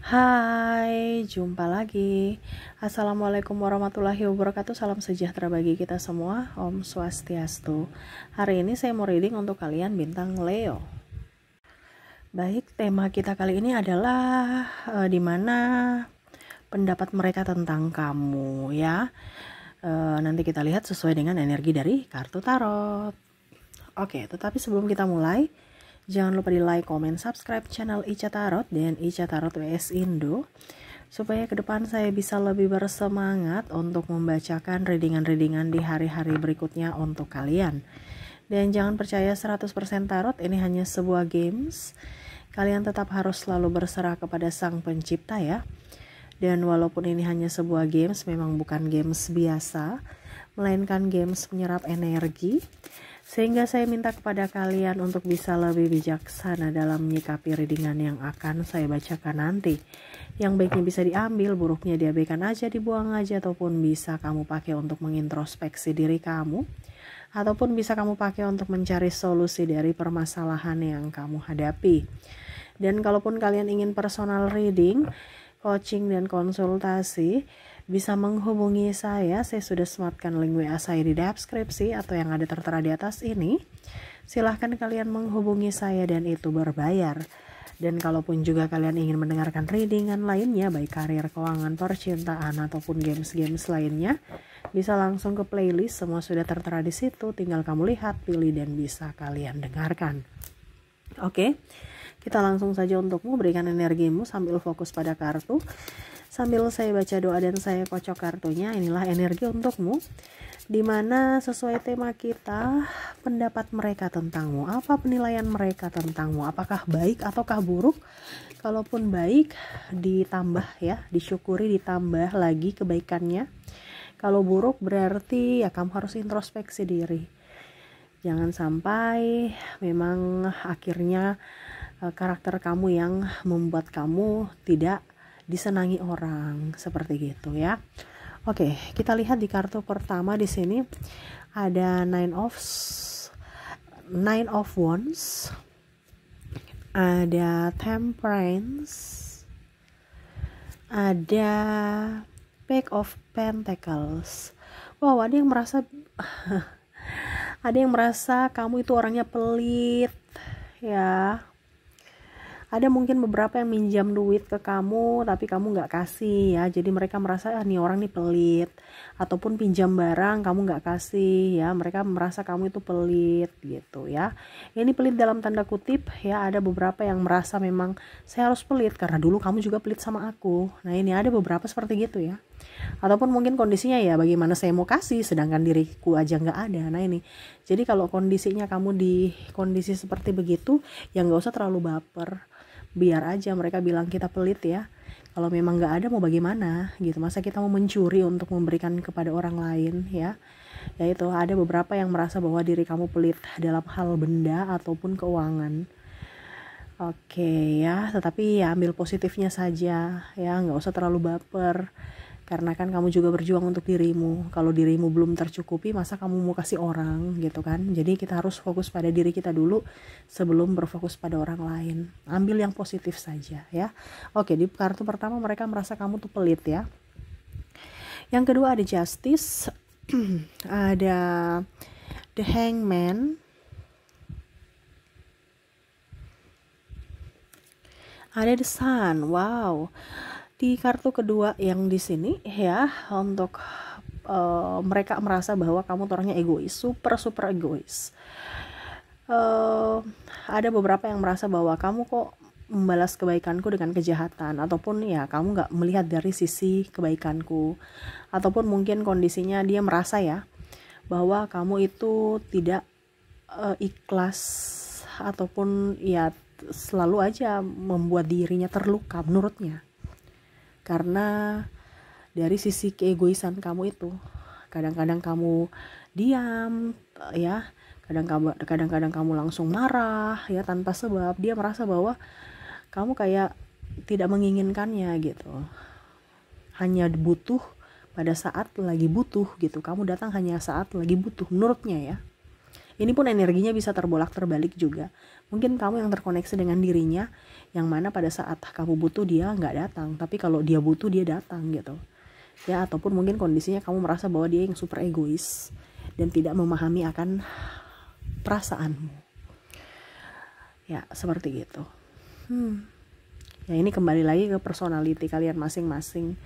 Hai, jumpa lagi. Assalamualaikum warahmatullahi wabarakatuh. Salam sejahtera bagi kita semua. Om Swastiastu. Hari ini saya mau reading untuk kalian bintang Leo. Baik, tema kita kali ini adalah dimana pendapat mereka tentang kamu ya. Nanti kita lihat sesuai dengan energi dari kartu tarot. Oke, tetapi sebelum kita mulai, jangan lupa di like, comment, subscribe channel Ica Tarot dan Ica Tarot WS Indo supaya ke depan saya bisa lebih bersemangat untuk membacakan readingan-readingan di hari-hari berikutnya untuk kalian. Dan jangan percaya 100% tarot, ini hanya sebuah games. Kalian tetap harus selalu berserah kepada Sang Pencipta ya. Dan walaupun ini hanya sebuah games, memang bukan games biasa, melainkan games menyerap energi. Sehingga saya minta kepada kalian untuk bisa lebih bijaksana dalam menyikapi readingan yang akan saya bacakan nanti. Yang baiknya bisa diambil, buruknya diabaikan aja, dibuang aja, ataupun bisa kamu pakai untuk mengintrospeksi diri kamu. Ataupun bisa kamu pakai untuk mencari solusi dari permasalahan yang kamu hadapi. Dan kalaupun kalian ingin personal reading, coaching dan konsultasi, bisa menghubungi saya sudah sematkan link WA saya di deskripsi atau yang ada tertera di atas ini. Silahkan kalian menghubungi saya dan itu berbayar. Dan kalaupun juga kalian ingin mendengarkan readingan lainnya, baik karir, keuangan, percintaan, ataupun games-games lainnya, bisa langsung ke playlist, semua sudah tertera di situ, tinggal kamu lihat, pilih, dan bisa kalian dengarkan. Oke, kita langsung saja untukmu, berikan energimu sambil fokus pada kartu. Sambil saya baca doa dan saya kocok kartunya, inilah energi untukmu. Dimana sesuai tema kita, pendapat mereka tentangmu. Apa penilaian mereka tentangmu? Apakah baik ataukah buruk? Kalaupun baik, ditambah ya, disyukuri, ditambah lagi kebaikannya. Kalau buruk berarti ya kamu harus introspeksi diri. Jangan sampai memang akhirnya karakter kamu yang membuat kamu tidak disenangi orang, seperti gitu ya. Oke, kita lihat di kartu pertama di sini ada Nine of Wands, ada Temperance, ada Page of Pentacles. Wow, ada yang merasa kamu itu orangnya pelit ya. Ada mungkin beberapa yang minjam duit ke kamu tapi kamu nggak kasih ya, jadi mereka merasa nih orang nih pelit. Ataupun pinjam barang kamu nggak kasih ya, mereka merasa kamu itu pelit gitu ya. Ini pelit dalam tanda kutip ya, ada beberapa yang merasa memang saya harus pelit karena dulu kamu juga pelit sama aku. Nah ini ada beberapa seperti gitu ya. Ataupun mungkin kondisinya ya, bagaimana saya mau kasih sedangkan diriku aja nggak ada. Nah ini, jadi kalau kondisinya kamu di kondisi seperti begitu ya nggak usah terlalu baper, biar aja mereka bilang kita pelit ya. Kalau memang nggak ada mau bagaimana gitu, masa kita mau mencuri untuk memberikan kepada orang lain ya. Yaitu ada beberapa yang merasa bahwa diri kamu pelit dalam hal benda ataupun keuangan. Oke ya, tetapi ya ambil positifnya saja ya, nggak usah terlalu baper. Karena kan kamu juga berjuang untuk dirimu. Kalau dirimu belum tercukupi, masa kamu mau kasih orang gitu kan. Jadi kita harus fokus pada diri kita dulu sebelum berfokus pada orang lain. Ambil yang positif saja ya. Oke, di kartu pertama mereka merasa kamu tuh pelit ya. Yang kedua ada Justice, ada The Hangman, ada The Sun. Wow. Di kartu kedua yang di sini ya, untuk mereka merasa bahwa kamu orangnya egois, super egois. Ada beberapa yang merasa bahwa kamu kok membalas kebaikanku dengan kejahatan, ataupun ya kamu nggak melihat dari sisi kebaikanku, ataupun mungkin kondisinya dia merasa ya bahwa kamu itu tidak ikhlas, ataupun ya selalu aja membuat dirinya terluka menurutnya. Karena dari sisi keegoisan kamu itu, kadang-kadang kamu diam ya, kadang-kadang kamu langsung marah ya tanpa sebab. Dia merasa bahwa kamu kayak tidak menginginkannya gitu, hanya butuh pada saat lagi butuh gitu, kamu datang hanya saat lagi butuh menurutnya ya. Ini pun energinya bisa terbolak terbalik juga. Mungkin kamu yang terkoneksi dengan dirinya, yang mana pada saat kamu butuh dia nggak datang, tapi kalau dia butuh dia datang gitu. Ya, ataupun mungkin kondisinya kamu merasa bahwa dia yang super egois dan tidak memahami akan perasaanmu. Ya, seperti gitu. Ya, ini kembali lagi ke personality kalian masing-masing.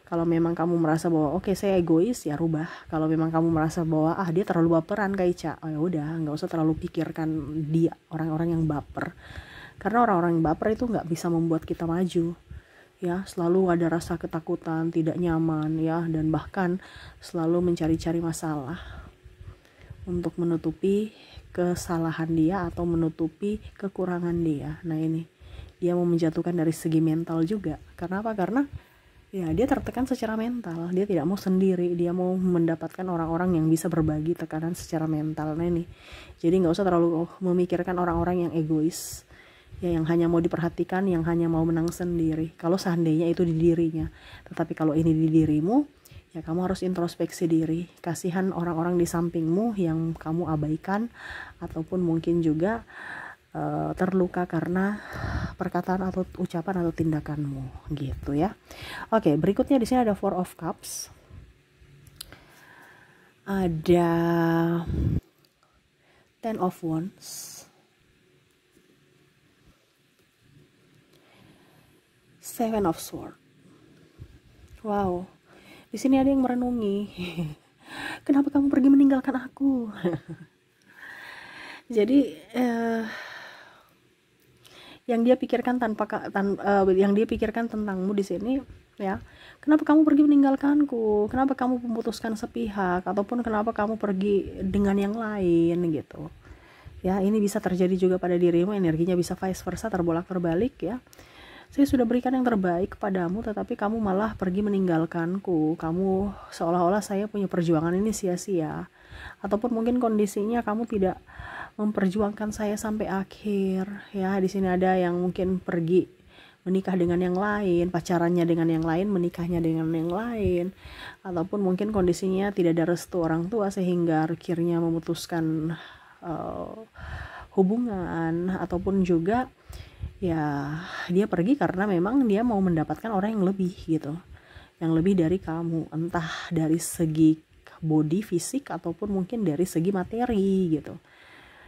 Kalau memang kamu merasa bahwa oke, saya egois, ya rubah. Kalau memang kamu merasa bahwa dia terlalu baperan kayak Ica, oh ya udah, nggak usah terlalu pikirkan dia, orang-orang yang baper. Karena orang-orang yang baper itu nggak bisa membuat kita maju. Ya, selalu ada rasa ketakutan, tidak nyaman, ya, dan bahkan selalu mencari-cari masalah untuk menutupi kesalahan dia atau menutupi kekurangan dia. Nah, ini dia mau menjatuhkan dari segi mental juga. Karena apa? Karena ya dia tertekan secara mental, dia tidak mau sendiri, dia mau mendapatkan orang-orang yang bisa berbagi tekanan secara mental. Nah ini, jadi nggak usah terlalu memikirkan orang-orang yang egois, ya, yang hanya mau diperhatikan, yang hanya mau menang sendiri. Kalau seandainya itu di dirinya, tetapi kalau ini di dirimu, ya kamu harus introspeksi diri. Kasihan orang-orang di sampingmu yang kamu abaikan, ataupun mungkin juga terluka karena perkataan atau ucapan atau tindakanmu gitu ya. Oke, berikutnya di sini ada Four of Cups. Ada Ten of Wands. Seven of Swords. Wow. Di sini ada yang merenungi. Kenapa kamu pergi meninggalkan aku? Jadi yang dia pikirkan yang dia pikirkan tentangmu di sini, ya, kenapa kamu pergi meninggalkanku, kenapa kamu memutuskan sepihak, ataupun kenapa kamu pergi dengan yang lain gitu ya. Ini bisa terjadi juga pada dirimu, energinya bisa vice versa, terbolak terbalik ya. Saya sudah berikan yang terbaik kepadamu, tetapi kamu malah pergi meninggalkanku. Kamu seolah-olah saya punya perjuangan ini sia-sia, ataupun mungkin kondisinya kamu tidak memperjuangkan saya sampai akhir ya. Di sini ada yang mungkin pergi menikah dengan yang lain, pacarannya dengan yang lain, menikahnya dengan yang lain, ataupun mungkin kondisinya tidak ada restu orang tua sehingga akhirnya memutuskan hubungan, ataupun juga ya dia pergi karena memang dia mau mendapatkan orang yang lebih gitu, yang lebih dari kamu, entah dari segi body fisik ataupun mungkin dari segi materi gitu.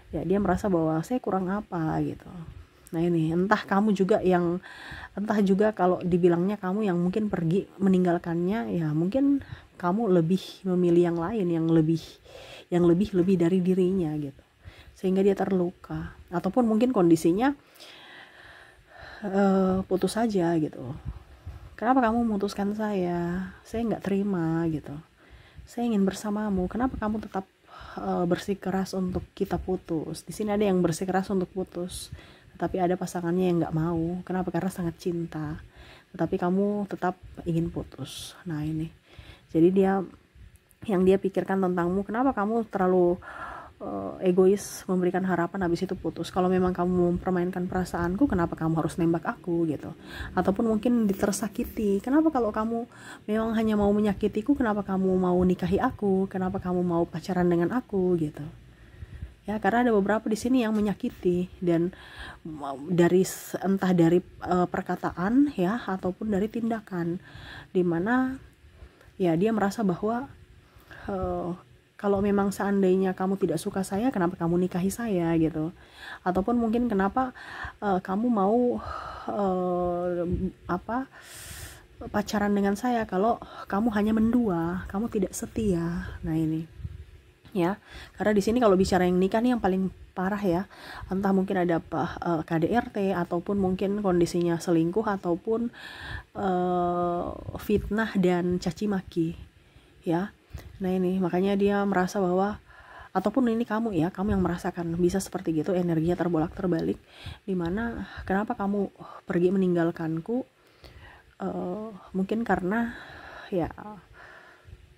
Ya, dia merasa bahwa saya kurang apa gitu. Nah ini, entah juga kalau dibilangnya kamu yang mungkin pergi meninggalkannya, ya mungkin kamu lebih memilih yang lain yang lebih dari dirinya gitu, sehingga dia terluka. Ataupun mungkin kondisinya putus saja gitu. Kenapa kamu memutuskan saya nggak terima gitu, saya ingin bersamamu, kenapa kamu tetap bersikeras untuk kita putus. Di sini ada yang bersikeras untuk putus, tetapi ada pasangannya yang nggak mau. Kenapa? Karena sangat cinta, tetapi kamu tetap ingin putus. Nah ini, jadi yang dia pikirkan tentangmu, kenapa kamu terlalu egois memberikan harapan habis itu putus. Kalau memang kamu mempermainkan perasaanku, kenapa kamu harus nembak aku gitu. Ataupun mungkin ditersakiti, kenapa kalau kamu memang hanya mau menyakitiku, kenapa kamu mau nikahi aku, kenapa kamu mau pacaran dengan aku gitu ya. Karena ada beberapa di sini yang menyakiti, dan entah dari perkataan ya, ataupun dari tindakan, dimana ya dia merasa bahwa kalau memang seandainya kamu tidak suka saya, kenapa kamu nikahi saya gitu. Ataupun mungkin kenapa kamu mau pacaran dengan saya kalau kamu hanya mendua, kamu tidak setia. Nah ini ya, karena di sini kalau bicara yang nikah nih yang paling parah ya, entah mungkin ada KDRT, ataupun mungkin kondisinya selingkuh, ataupun fitnah dan caci maki ya. Nah ini, makanya dia merasa bahwa, ataupun ini kamu yang merasakan bisa seperti gitu, energinya terbolak terbalik, dimana kenapa kamu pergi meninggalkanku, mungkin karena ya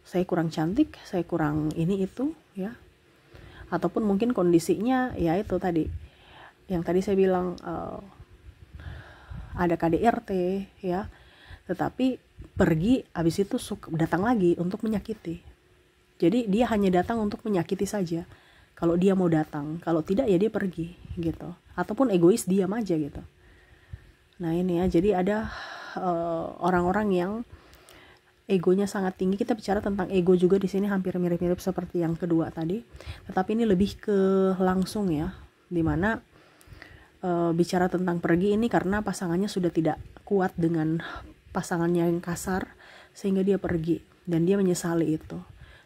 saya kurang cantik, saya kurang ini itu ya, ataupun mungkin kondisinya ya itu tadi, yang tadi saya bilang ada KDRT ya, tetapi pergi habis itu datang lagi untuk menyakiti. Jadi dia hanya datang untuk menyakiti saja, Kalau dia mau datang, kalau tidak ya dia pergi gitu. Ataupun egois diam aja gitu. Nah ini ya, jadi ada orang-orang yang egonya sangat tinggi. Kita bicara tentang ego juga di sini hampir mirip-mirip seperti yang kedua tadi. Tetapi ini lebih ke langsung ya, dimana bicara tentang pergi ini karena pasangannya sudah tidak kuat dengan pasangannya yang kasar, sehingga dia pergi dan dia menyesali itu.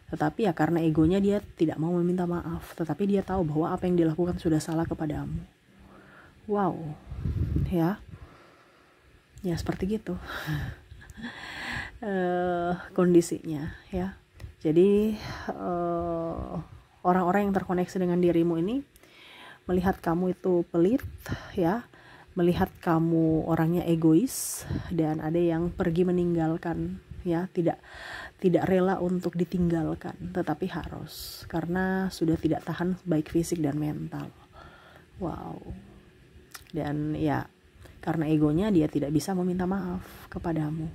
Tetapi ya karena egonya dia tidak mau meminta maaf, tetapi dia tahu bahwa apa yang dilakukan sudah salah kepadamu. Wow, ya seperti gitu kondisinya ya. Jadi orang-orang yang terkoneksi dengan dirimu ini melihat kamu itu pelit ya, melihat kamu orangnya egois, dan ada yang pergi meninggalkan ya, tidak rela untuk ditinggalkan, tetapi harus karena sudah tidak tahan baik fisik dan mental. Wow. Dan ya karena egonya dia tidak bisa meminta maaf kepadamu.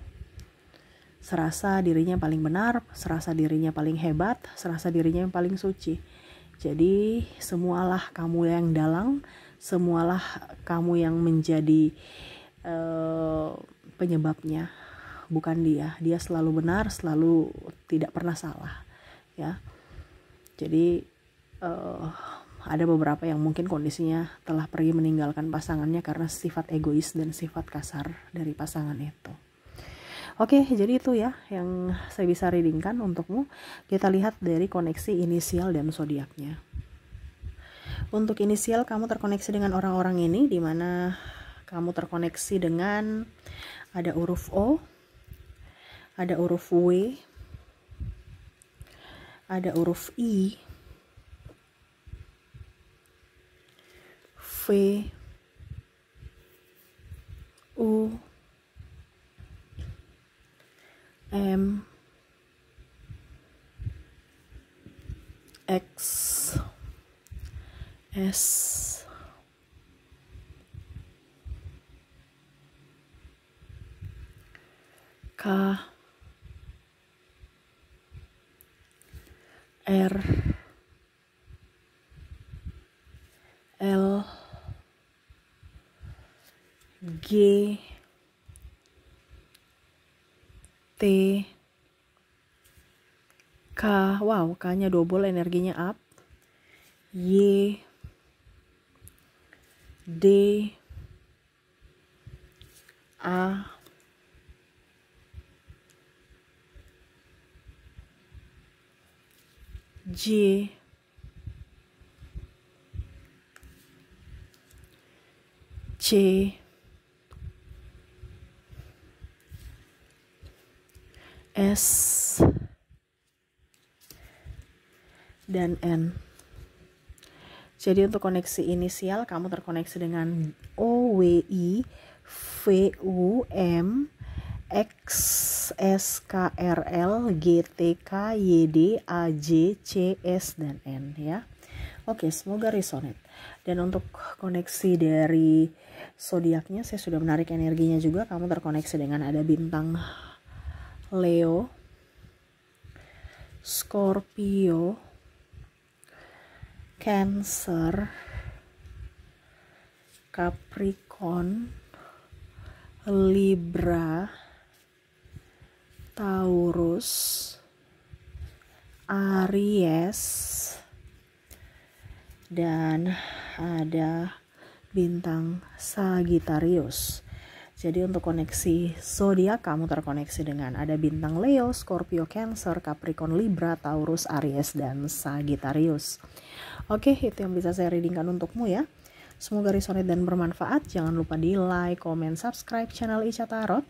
Serasa dirinya paling benar, serasa dirinya paling hebat, serasa dirinya yang paling suci. Jadi semualah kamu yang dalang, semualah kamu yang menjadi penyebabnya, bukan dia. Dia selalu benar, selalu tidak pernah salah ya. Jadi ada beberapa yang mungkin kondisinya telah pergi meninggalkan pasangannya karena sifat egois dan sifat kasar dari pasangan itu. Oke, jadi itu ya yang saya bisa readingkan untukmu. Kita lihat dari koneksi inisial dan zodiaknya. Untuk inisial, kamu terkoneksi dengan orang-orang ini, di mana kamu terkoneksi dengan ada huruf O, ada huruf W, ada huruf I, V, U, M, X, S, K, R, L, G, T, K. Wow, K-nya double, energinya up. Y, D, A, J, C, S, dan N. Jadi untuk koneksi inisial, kamu terkoneksi dengan O, W, I, V, U, M, X, S, K, R, L, G, T, K, Y, D, A, J, C, S, dan N ya. Oke, semoga resonate. Dan untuk koneksi dari zodiaknya, saya sudah menarik energinya juga. Kamu terkoneksi dengan ada bintang Leo, Scorpio, Cancer, Capricorn, Libra, Taurus, Aries, dan ada bintang Sagittarius. Jadi untuk koneksi zodiak, kamu terkoneksi dengan ada bintang Leo, Scorpio, Cancer, Capricorn, Libra, Taurus, Aries, dan Sagittarius. Oke, itu yang bisa saya readingkan untukmu ya. Semoga resonate dan bermanfaat. Jangan lupa di like, comment, subscribe channel Ica Tarot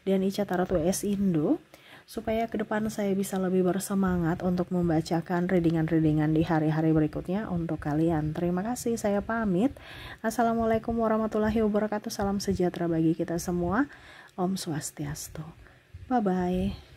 dan Ica Tarot WS Indo, supaya ke depan saya bisa lebih bersemangat untuk membacakan readingan-readingan di hari-hari berikutnya untuk kalian. Terima kasih, saya pamit. Assalamualaikum warahmatullahi wabarakatuh. Salam sejahtera bagi kita semua. Om Swastiastu. Bye-bye.